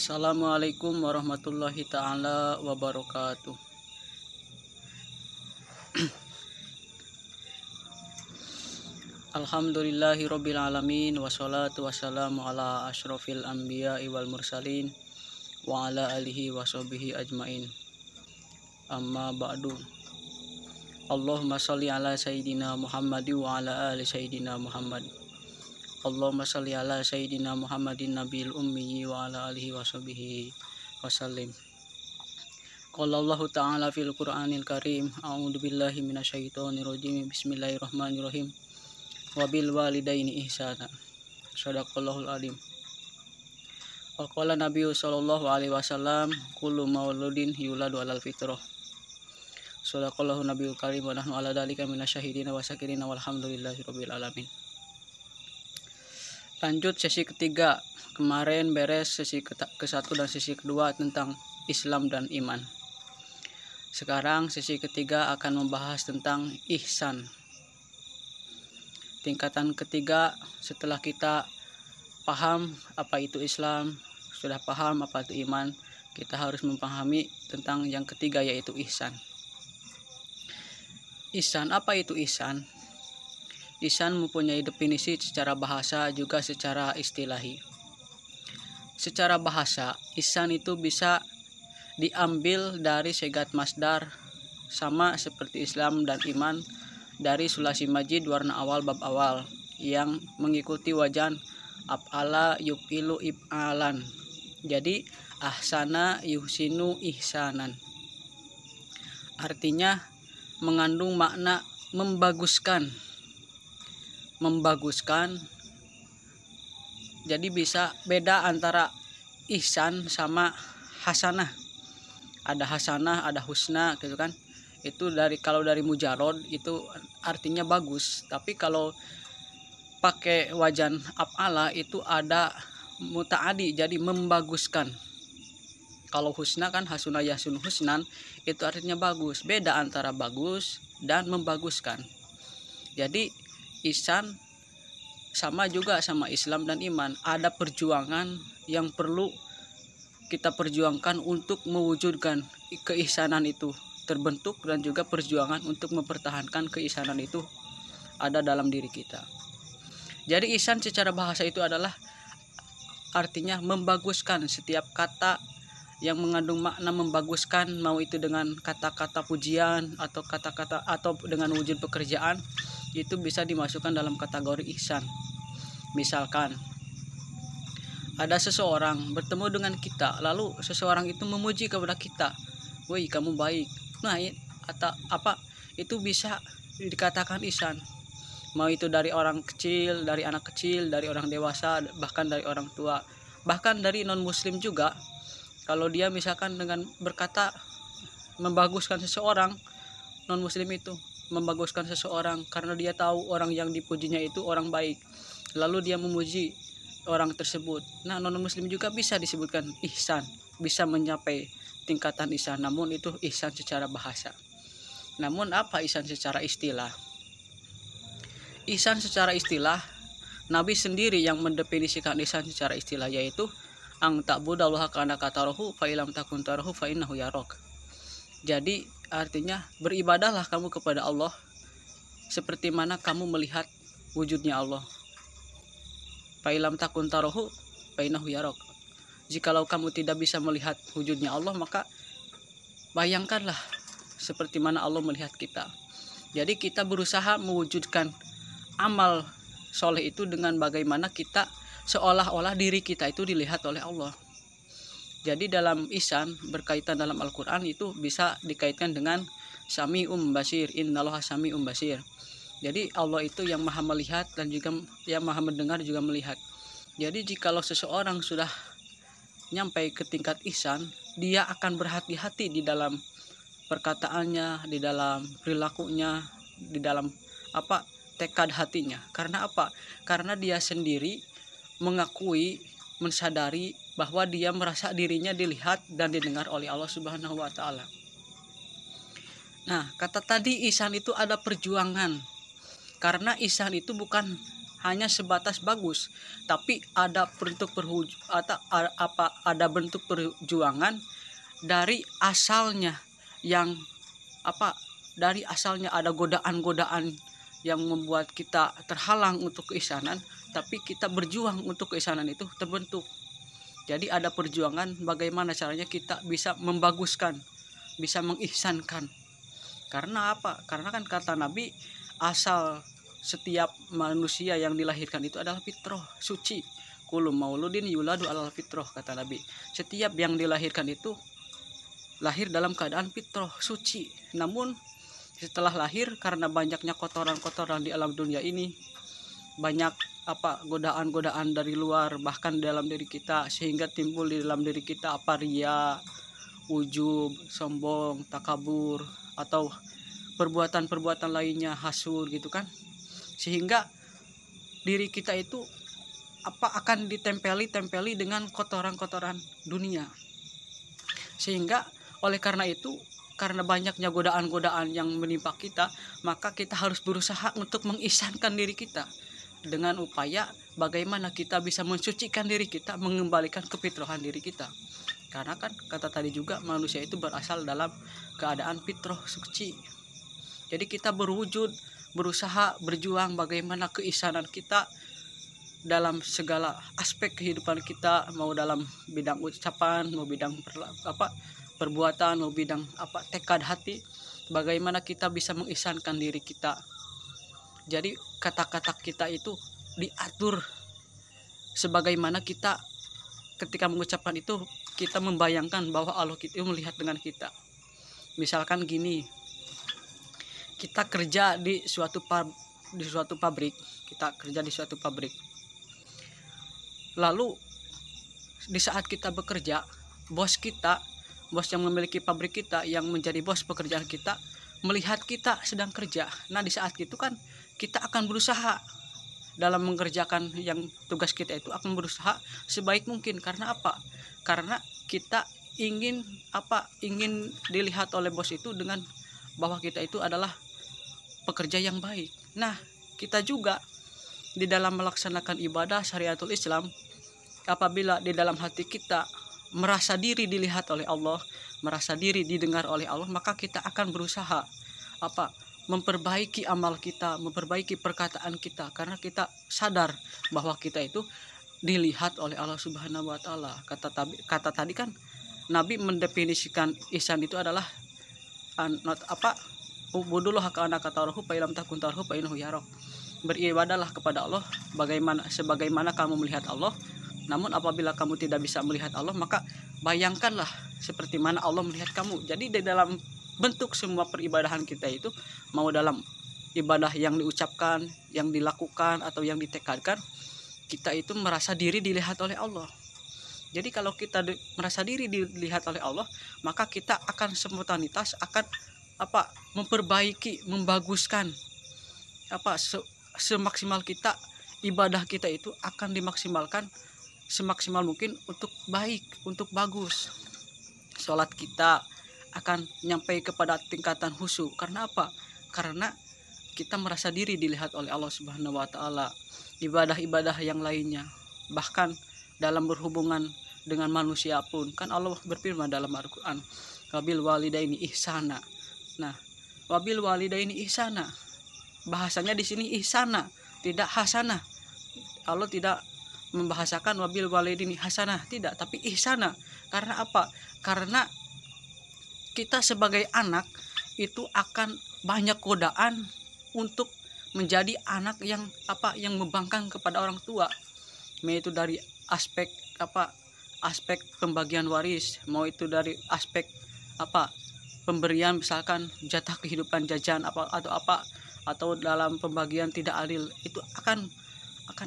Assalamualaikum warahmatullahi ta'ala wabarakatuh. Alhamdulillahi rabbil alamin, wassalatu wassalamu ala asyrafil anbiya'i wal mursalin wa ala alihi wa sahbihi ajmain. Amma ba'du. Allahumma sholli ala sayyidina Muhammad wa ala ali sayyidina Muhammad. Allahumma sholli ala sayyidina Muhammadin nabiyil ummi wa ala alihi wa sahbihi wasallim. Qala Allah ta'ala fil Qur'anil Karim, a'udzu billahi minasyaitonir rajim. Bismillahirrahmanirrahim. Wabil walidaini ihsana. Shadaqallahul alim. Wa qala Nabi sallallahu alaihi wasallam, kullu mauludin yuladu alal fitrah. Shadaqallahu nabiyul karim wa nahnu ala dzalika minasyahidina wa syakirina walhamdulillahi rabbil alamin. Lanjut sesi ketiga. Kemarin beres sesi ke-1 dan sesi kedua tentang Islam dan iman. Sekarang sesi ketiga akan membahas tentang ihsan. Tingkatan ketiga, setelah kita paham apa itu Islam, sudah paham apa itu iman, kita harus memahami tentang yang ketiga, yaitu ihsan. Ihsan, apa itu ihsan? Ihsan mempunyai definisi secara bahasa juga secara istilahi. Secara bahasa, ihsan itu bisa diambil dari segat masdar, sama seperti Islam dan iman, dari sulasi majid warna awal bab awal yang mengikuti wajan af'ala yufilu if'alan. Jadi ahsana yuhsinu ihsanan. Artinya mengandung makna membaguskan. Jadi bisa beda antara ihsan sama hasanah. Ada hasanah, ada husna gitu kan. Itu kalau dari mujarod itu artinya bagus, tapi kalau pakai wajan af'ala itu ada muta'adi, jadi membaguskan. Kalau husna kan hasuna yasun husnan, itu artinya bagus. Beda antara bagus dan membaguskan. Jadi ihsan sama juga sama Islam dan iman, ada perjuangan yang perlu kita perjuangkan untuk mewujudkan keihsanan itu terbentuk, dan juga perjuangan untuk mempertahankan keihsanan itu ada dalam diri kita. Jadi ihsan secara bahasa itu adalah artinya membaguskan. Setiap kata yang mengandung makna membaguskan, mau itu dengan kata-kata pujian atau kata-kata atau dengan wujud pekerjaan, itu bisa dimasukkan dalam kategori ihsan. Misalkan ada seseorang bertemu dengan kita, lalu seseorang itu memuji kepada kita, "Woi, kamu baik." Nah, atau apa itu bisa dikatakan ihsan. Mau itu dari orang kecil, dari anak kecil, dari orang dewasa, bahkan dari orang tua, bahkan dari non muslim juga. Kalau dia misalkan dengan berkata membaguskan seseorang, non muslim itu membaguskan seseorang karena dia tahu orang yang dipujinya itu orang baik, lalu dia memuji orang tersebut. Nah, non muslim juga bisa disebutkan ihsan, bisa mencapai tingkatan ihsan, namun itu ihsan secara bahasa. Namun apa ihsan secara istilah? Ihsan secara istilah, Nabi sendiri yang mendefinisikan ihsan secara istilah, yaitu ang ta'budallaha ka'annaka tarahu fa illam takun tarahu fa innahu yarak. Jadi artinya beribadahlah kamu kepada Allah seperti mana kamu melihat wujudnya Allah. Fa illam takun tarahu fa innahu yarak. Jikalau kamu tidak bisa melihat wujudnya Allah, maka bayangkanlah seperti mana Allah melihat kita. Jadi kita berusaha mewujudkan amal soleh itu dengan bagaimana kita seolah-olah diri kita itu dilihat oleh Allah. Jadi dalam ihsan berkaitan dalam Al-Quran itu bisa dikaitkan dengan Sami'um Basir, innallaha Sami'um Basir. Jadi Allah itu yang maha melihat dan juga yang maha mendengar juga melihat. Jadi jikalau seseorang sudah nyampai ke tingkat ihsan, dia akan berhati-hati di dalam perkataannya, di dalam perilakunya, di dalam tekad hatinya. Karena apa? Karena dia sendiri mengakui, mensadari bahwa dia merasa dirinya dilihat dan didengar oleh Allah Subhanahu wa taala. Nah, kata tadi ihsan itu ada perjuangan. Karena ihsan itu bukan hanya sebatas bagus, tapi ada bentuk ada bentuk perjuangan dari asalnya yang dari asalnya ada godaan-godaan yang membuat kita terhalang untuk keihsanan, tapi kita berjuang untuk keihsanan itu terbentuk. Jadi ada perjuangan bagaimana caranya kita bisa membaguskan, bisa mengihsankan. Karena apa? Karena kan kata Nabi, asal setiap manusia yang dilahirkan itu adalah fitrah, suci. Kullu mauludin yuladu alal fitrah, kata Nabi. Setiap yang dilahirkan itu lahir dalam keadaan fitrah, suci. Namun setelah lahir, karena banyaknya kotoran-kotoran di alam dunia ini, banyak godaan-godaan dari luar bahkan dalam diri kita, sehingga timbul di dalam diri kita ria, ujub, sombong, takabur, atau perbuatan-perbuatan lainnya, hasud gitu kan, sehingga diri kita itu akan ditempeli dengan kotoran-kotoran dunia. Sehingga oleh karena itu, karena banyaknya godaan-godaan yang menimpa kita, maka kita harus berusaha untuk mengihsankan diri kita dengan upaya bagaimana kita bisa mensucikan diri kita, mengembalikan kefitrahan diri kita. Karena kan kata tadi juga, manusia itu berasal dalam keadaan fitrah suci. Jadi kita berusaha berjuang bagaimana keihsanan kita dalam segala aspek kehidupan kita, mau dalam bidang ucapan, mau bidang perbuatan, mau bidang tekad hati, bagaimana kita bisa mengihsankan diri kita. Jadi kata-kata kita itu diatur sebagaimana kita ketika mengucapkan itu, kita membayangkan bahwa Allah itu melihat dengan kita. Misalkan gini, kita kerja di suatu pabrik, lalu di saat kita bekerja, bos yang memiliki pabrik kita, yang menjadi bos pekerjaan kita, melihat kita sedang kerja. Nah, di saat itu kan kita akan berusaha dalam mengerjakan yang tugas kita itu, akan berusaha sebaik mungkin. Karena apa? Karena kita ingin dilihat oleh bos itu dengan bahwa kita itu adalah pekerja yang baik. Nah, kita juga di dalam melaksanakan ibadah syariatul Islam, apabila di dalam hati kita merasa diri dilihat oleh Allah, merasa diri didengar oleh Allah, maka kita akan berusaha memperbaiki amal kita, memperbaiki perkataan kita, karena kita sadar bahwa kita itu dilihat oleh Allah Subhanahu wa taala. Kata tadi kan Nabi mendefinisikan ihsan itu adalah ubudullah ka'annaka tarahu fa illam takun tarahu fa innahu yarak. Beribadahlah kepada Allah sebagaimana kamu melihat Allah. Namun apabila kamu tidak bisa melihat Allah, maka bayangkanlah seperti mana Allah melihat kamu. Jadi di dalam bentuk semua peribadahan kita itu, mau dalam ibadah yang diucapkan, yang dilakukan, atau yang ditekadkan, kita itu merasa diri dilihat oleh Allah. Jadi kalau kita merasa diri dilihat oleh Allah, maka kita akan spontanitas akan memperbaiki, membaguskan semaksimal kita, ibadah kita itu akan dimaksimalkan semaksimal mungkin untuk baik, untuk bagus. Sholat kita akan nyampai kepada tingkatan khusyuk. Karena apa? Karena kita merasa diri dilihat oleh Allah Subhanahu wa taala. Ibadah-ibadah yang lainnya, bahkan dalam berhubungan dengan manusia pun, kan Allah berfirman dalam Al-Qur'an, wabil walidaini ihsana. Nah, wabil walidaini ihsana, bahasanya di sini ihsana, tidak hasanah. Allah tidak membahasakan wabil walidaini hasanah, tidak, tapi ihsana. Karena apa? Karena kita sebagai anak itu akan banyak godaan untuk menjadi anak yang membangkang kepada orang tua, mau itu dari aspek aspek pembagian waris, mau itu dari aspek pemberian, misalkan jatah kehidupan jajan atau dalam pembagian tidak adil, itu akan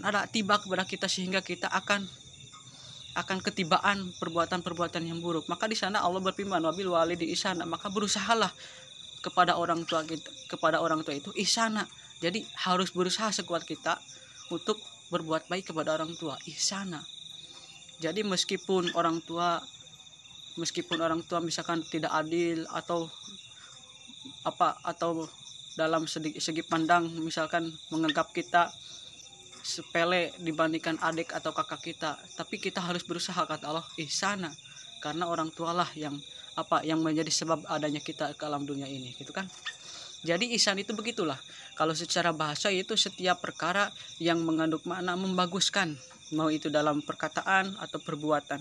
ada tiba kepada kita, sehingga kita akan ketibaan perbuatan-perbuatan yang buruk. Maka di sana Allah berfirman wabil walidi ihsana, maka berusahalah kepada orang tua itu ihsana. Jadi harus berusaha sekuat kita untuk berbuat baik kepada orang tua, ihsana. Jadi meskipun orang tua misalkan tidak adil atau dalam segi pandang misalkan menganggap kita sepele dibandingkan adik atau kakak kita, tapi kita harus berusaha, kata Allah, ihsana, karena orang tualah yang menjadi sebab adanya kita ke alam dunia ini, gitu kan. Jadi ihsan itu begitulah. Kalau secara bahasa itu setiap perkara yang mengandung makna membaguskan, mau itu dalam perkataan atau perbuatan.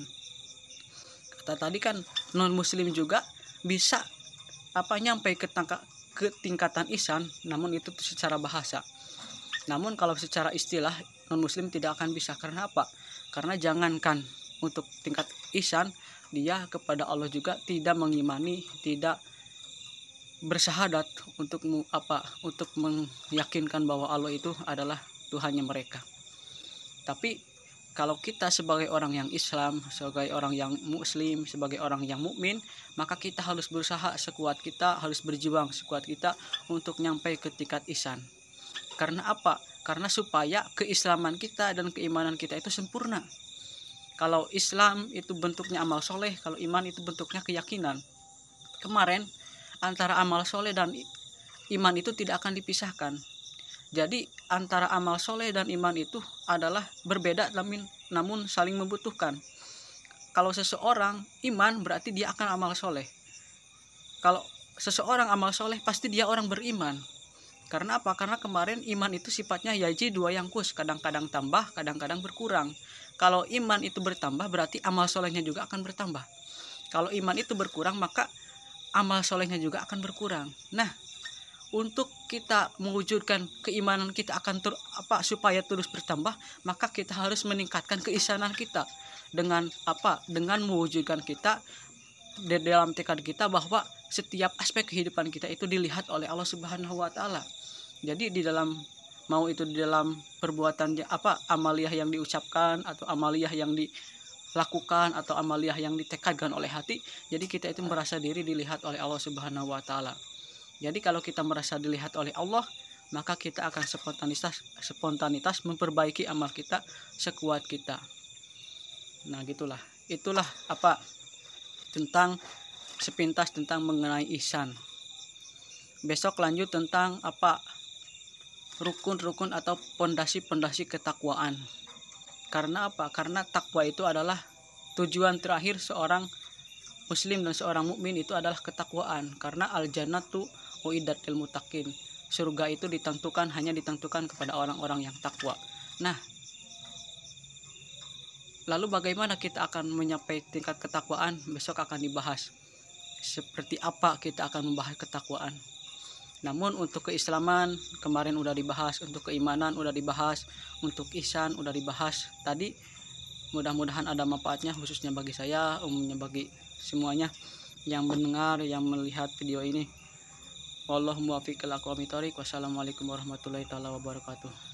Kata tadi kan non muslim juga bisa nyampai ke tingkatan ihsan, namun itu secara bahasa. Namun kalau secara istilah non muslim tidak akan bisa. Karena apa? Karena jangankan untuk tingkat ihsan, dia kepada Allah juga tidak mengimani, tidak bersyahadat untuk meyakinkan bahwa Allah itu adalah Tuhannya mereka. Tapi kalau kita sebagai orang yang Islam, sebagai orang yang muslim, sebagai orang yang mukmin, maka kita harus berusaha sekuat kita, harus berjuang sekuat kita untuk nyampai ke tingkat ihsan. Karena apa? Karena supaya keislaman kita dan keimanan kita itu sempurna. Kalau Islam itu bentuknya amal soleh, kalau iman itu bentuknya keyakinan. Kemarin antara amal soleh dan iman itu tidak akan dipisahkan. Jadi antara amal soleh dan iman itu adalah berbeda namun saling membutuhkan. Kalau seseorang iman berarti dia akan amal soleh. Kalau seseorang amal soleh pasti dia orang beriman. Karena apa? Karena kemarin iman itu sifatnya yazid wa yanqus, kadang-kadang tambah, kadang-kadang berkurang. Kalau iman itu bertambah berarti amal solehnya juga akan bertambah. Kalau iman itu berkurang maka amal solehnya juga akan berkurang. Nah, untuk kita mewujudkan keimanan kita akan supaya terus bertambah, maka kita harus meningkatkan keihsanan kita dengan dengan mewujudkan kita di dalam tekad kita bahwa setiap aspek kehidupan kita itu dilihat oleh Allah Subhanahu wa taala. Jadi di dalam mau itu di dalam perbuatan amaliyah yang diucapkan atau amaliyah yang dilakukan atau amaliyah yang ditekadkan oleh hati, jadi kita itu merasa diri dilihat oleh Allah Subhanahu wa taala. Jadi kalau kita merasa dilihat oleh Allah, maka kita akan spontanitas memperbaiki amal kita sekuat kita. Nah, gitulah. Itulah tentang sepintas tentang mengenai ihsan. Besok lanjut tentang rukun-rukun atau pondasi-pondasi ketakwaan. Karena apa? Karena takwa itu adalah tujuan terakhir seorang muslim dan seorang mukmin itu adalah ketakwaan. Karena al-jannatu uiddat lil muttaqin. Surga itu hanya ditentukan kepada orang-orang yang takwa. Nah, lalu bagaimana kita akan mencapai tingkat ketakwaan? Besok akan dibahas. Seperti apa kita akan membahas ketakwaan. Namun untuk keislaman kemarin udah dibahas, untuk keimanan udah dibahas, untuk ihsan udah dibahas. Tadi mudah-mudahan ada manfaatnya khususnya bagi saya, umumnya bagi semuanya yang mendengar, yang melihat video ini. Wallahu muwaffiq ila aqwamit thoriq. Wassalamualaikum warahmatullahi wabarakatuh.